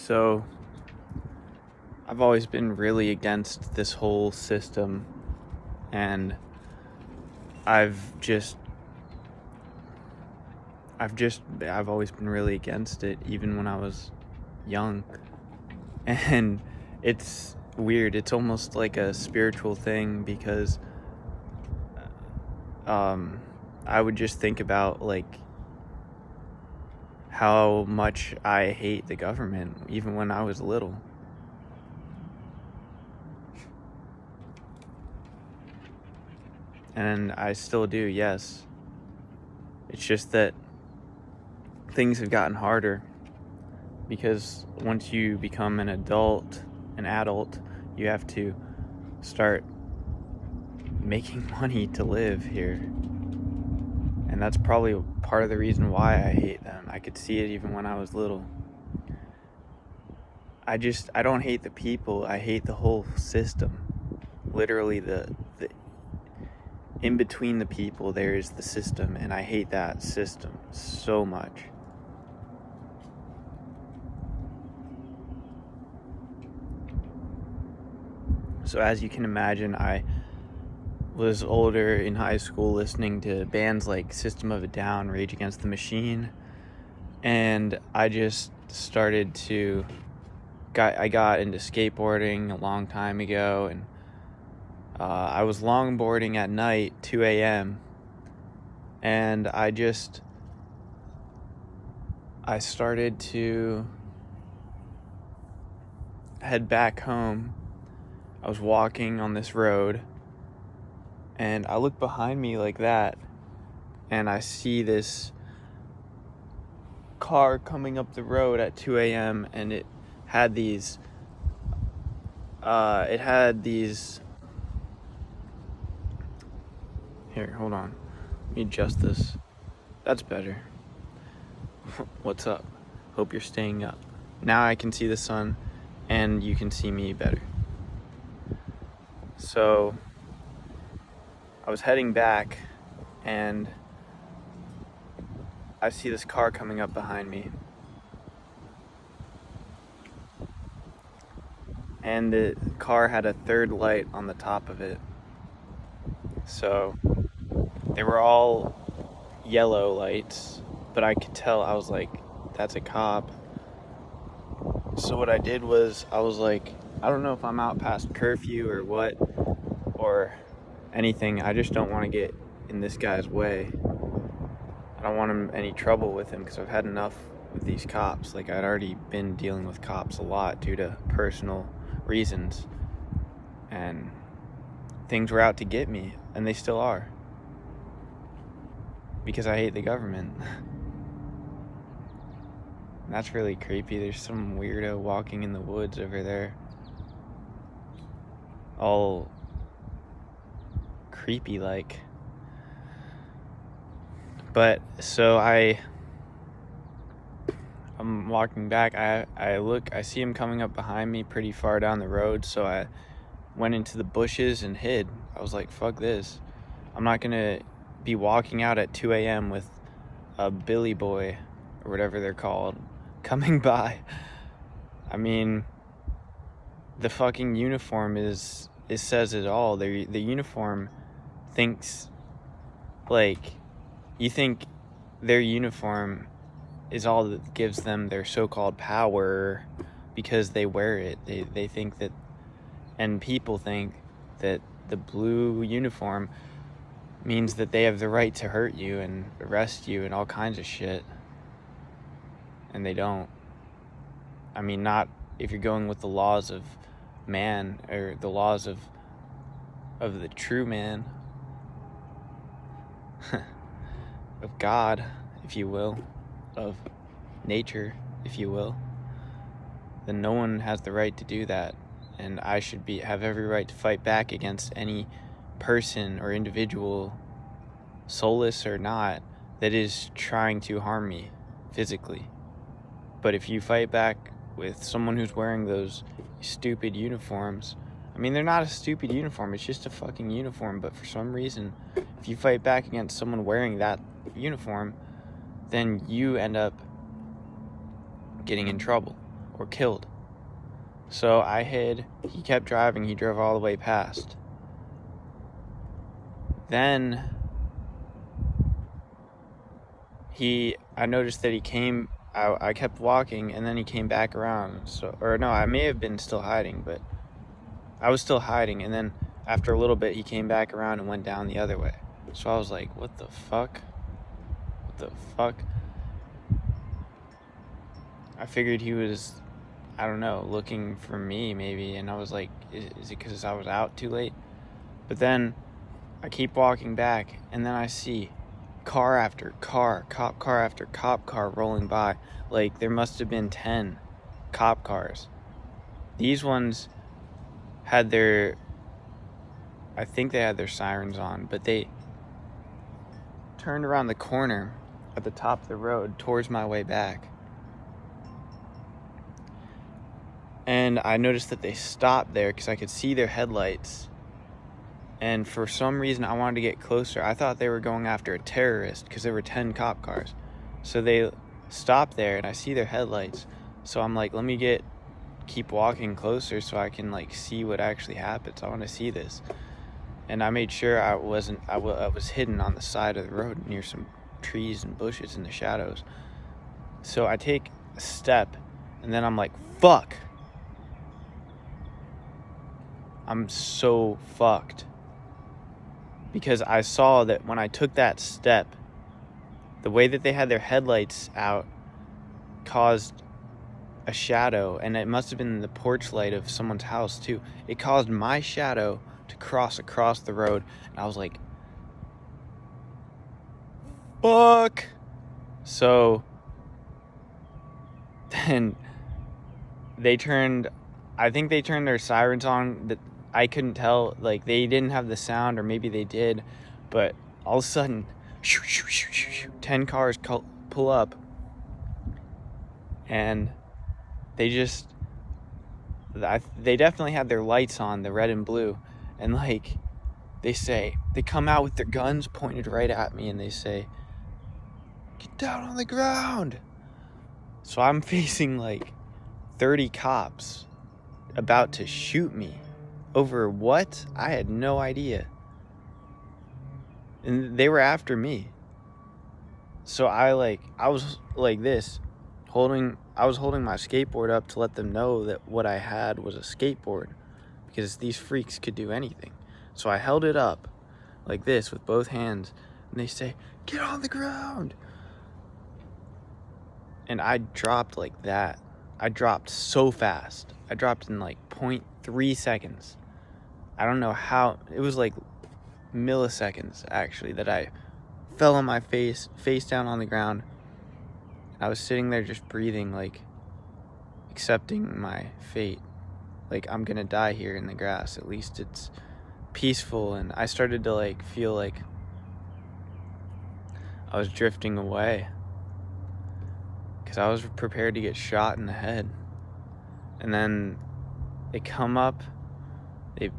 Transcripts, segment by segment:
So, I've always been really against this whole system, and I've always been really against it, even when I was young. And it's weird. It's almost like a spiritual thing because I would just think about like how much I hate the government, even when I was little. And I still do, yes. It's just that things have gotten harder because once you become an adult, you have to start making money to live here. And that's probably part of the reason why I hate them. I could see it even when I was little. I don't hate the people, I hate the whole system. Literally the in between the people there is the system, and I hate that system so much. So as you can imagine, I was older in high school listening to bands like System of a Down, Rage Against the Machine, and I just started to I got into skateboarding a long time ago, and I was longboarding at night, 2 a.m., and I started to head back home. I was walking on this road, and I look behind me like that, and I see this car coming up the road at 2 a.m., and it had these here, hold on, let me adjust this. That's better. What's up? Hope you're staying up. Now I can see the sun and you can see me better. So I was heading back and I see this car coming up behind me, and the car had a third light on the top of it. So they were all yellow lights, but I could tell, I was like, that's a cop. So what I did was, I was like, I don't know if I'm out past curfew or what, or anything. I just don't want to get in this guy's way. I don't want any trouble with him because I've had enough with these cops. Like, I'd already been dealing with cops a lot due to personal reasons. And things were out to get me, and they still are. Because I hate the government. That's really creepy. There's some weirdo walking in the woods over there. All creepy like. But so I'm walking back. I look, I see him coming up behind me pretty far down the road, so I went into the bushes and hid. I was like, fuck this. I'm not gonna be walking out at 2 a.m. with a Billy Boy, or whatever they're called, coming by. I mean, the fucking uniform it says it all. The uniform thinks, like, you think their uniform is all that gives them their so-called power because they wear it. They think that, and people think that the blue uniform means that they have the right to hurt you and arrest you and all kinds of shit. And they don't. I mean, not if you're going with the laws of man, or the laws of the true man. Of God, if you will. Of nature, if you will. Then no one has the right to do that. And I should have every right to fight back against any person or individual, soulless or not, that is trying to harm me physically. But if you fight back with someone who's wearing those stupid uniforms, I mean, they're not a stupid uniform, it's just a fucking uniform, but for some reason, if you fight back against someone wearing that uniform, then you end up getting in trouble, or killed. So I hid. He kept driving. He drove all the way past. Then I noticed that he came. I kept walking, and then he came back around. I may have been still hiding, but I was still hiding. And then after a little bit, he came back around and went down the other way. So I was like, what the fuck? What the fuck? I figured he was, I don't know, looking for me maybe. And I was like, is it because I was out too late? But then I keep walking back, and then I see car after car, cop car after cop car rolling by. Like, there must have been 10 cop cars. These ones had I think they had their sirens on, but they turned around the corner at the top of the road towards my way back. And I noticed that they stopped there because I could see their headlights. And for some reason, I wanted to get closer. I thought they were going after a terrorist because there were 10 cop cars. So they stopped there, and I see their headlights. So I'm like, let me keep walking closer so I can like see what actually happens. I want to see this. And I made sure I was hidden on the side of the road near some trees and bushes in the shadows. So I take a step, and then I'm like, fuck. I'm so fucked. Because I saw that when I took that step, the way that they had their headlights out caused a shadow, and it must have been the porch light of someone's house too. It caused my shadow to cross across the road, and I was like, fuck. So then I think they turned their sirens on. That I couldn't tell, like they didn't have the sound, or maybe they did, but all of a sudden, 10 cars pull up, and they definitely had their lights on, the red and blue, and like they come out with their guns pointed right at me, and they say, get down on the ground. So I'm facing like 30 cops about to shoot me. Over what? I had no idea. And they were after me. So I was like this, I was holding my skateboard up to let them know that what I had was a skateboard, because these freaks could do anything. So I held it up like this with both hands, and they say, get on the ground. And I dropped like that. I dropped so fast. I dropped in like 0.3 seconds. I don't know how, it was like milliseconds actually, that I fell on my face down on the ground. I was sitting there just breathing, like accepting my fate. Like, I'm gonna die here in the grass. At least it's peaceful. And I started to like feel like I was drifting away, because I was prepared to get shot in the head. And then they come up, they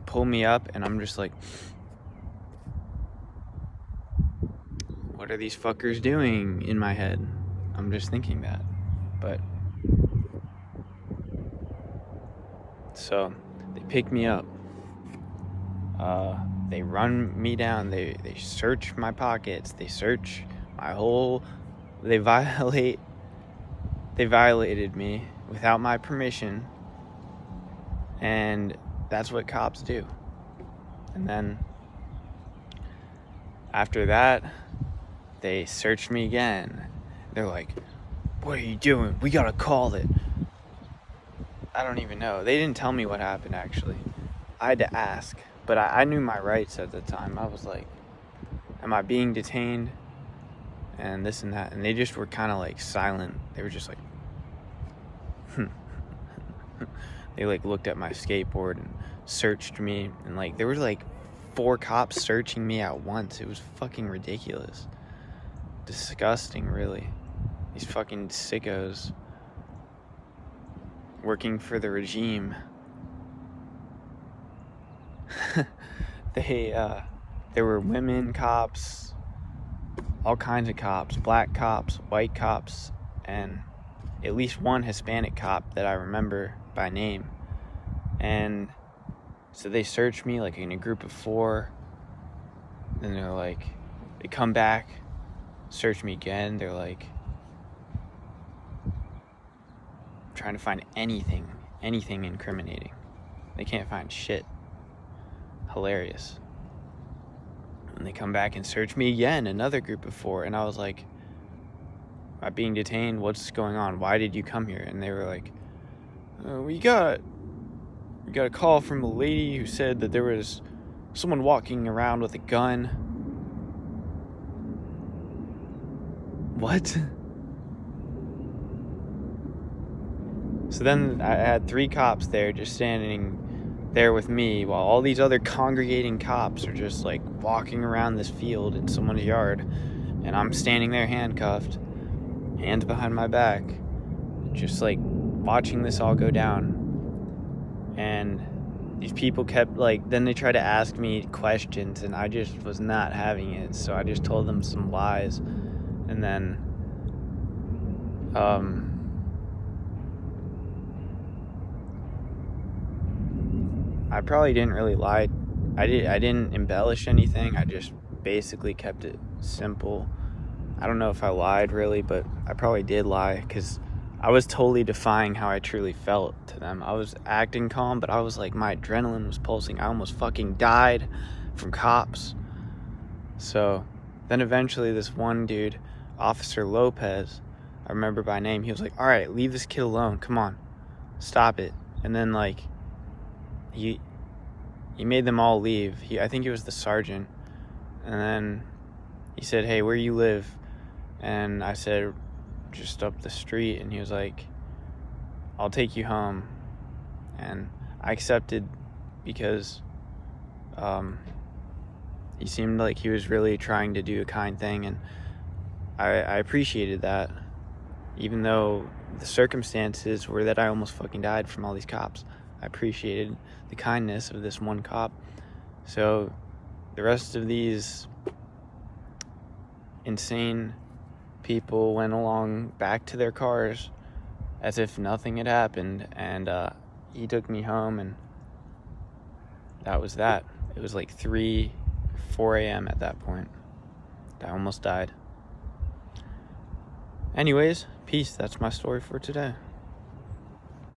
pull me up, and I'm just like, what are these fuckers doing in my head? I'm just thinking that. But so they pick me up, they run me down, they search my pockets, they search my whole, they violated me without my permission. And that's what cops do. And then after that, they searched me again. They're like, what are you doing? We gotta call it. I don't even know. They didn't tell me what happened, actually. I had to ask. But I knew my rights at the time. I was like, am I being detained? And this and that. And they just were kind of like silent. They were just like, They like looked at my skateboard and searched me. And like, there were like 4 cops searching me at once. It was fucking ridiculous. Disgusting, really. These fucking sickos working for the regime. There were women cops, all kinds of cops, black cops, white cops, and at least one Hispanic cop that I remember by name. And so they searched me like in a group of 4. Then they're like, they come back, search me again. They're like trying to find anything incriminating. They can't find shit. Hilarious. And they come back and search me again, another group of 4. And I was like, am I being detained? What's going on? Why did you come here? And they were like, we got a call from a lady who said that there was someone walking around with a gun. What? So then I had 3 cops there just standing there with me while all these other congregating cops are just like walking around this field in someone's yard, and I'm standing there handcuffed, hands behind my back, just like watching this all go down. And these people kept like, then they tried to ask me questions, and I just was not having it, so I just told them some lies. And then I probably didn't really lie. I didn't embellish anything. I just basically kept it simple. I don't know if I lied really, but I probably did lie, because I was totally defying how I truly felt to them. I was acting calm, but I was like, my adrenaline was pulsing. I almost fucking died from cops. So then eventually this one dude, Officer Lopez, I remember by name, he was like, all right, leave this kid alone. Come on, stop it. And then like, he made them all leave. I think he was the sergeant. And then he said, hey, where you live? And I said, just up the street. And he was like, I'll take you home. And I accepted, because he seemed like he was really trying to do a kind thing, and I appreciated that, even though the circumstances were that I almost fucking died from all these cops. I appreciated the kindness of this one cop. So the rest of these insane people went along back to their cars as if nothing had happened, and he took me home, and that was that. It was like 4 a.m. at that point. I almost died. Anyways, peace. That's my story for today.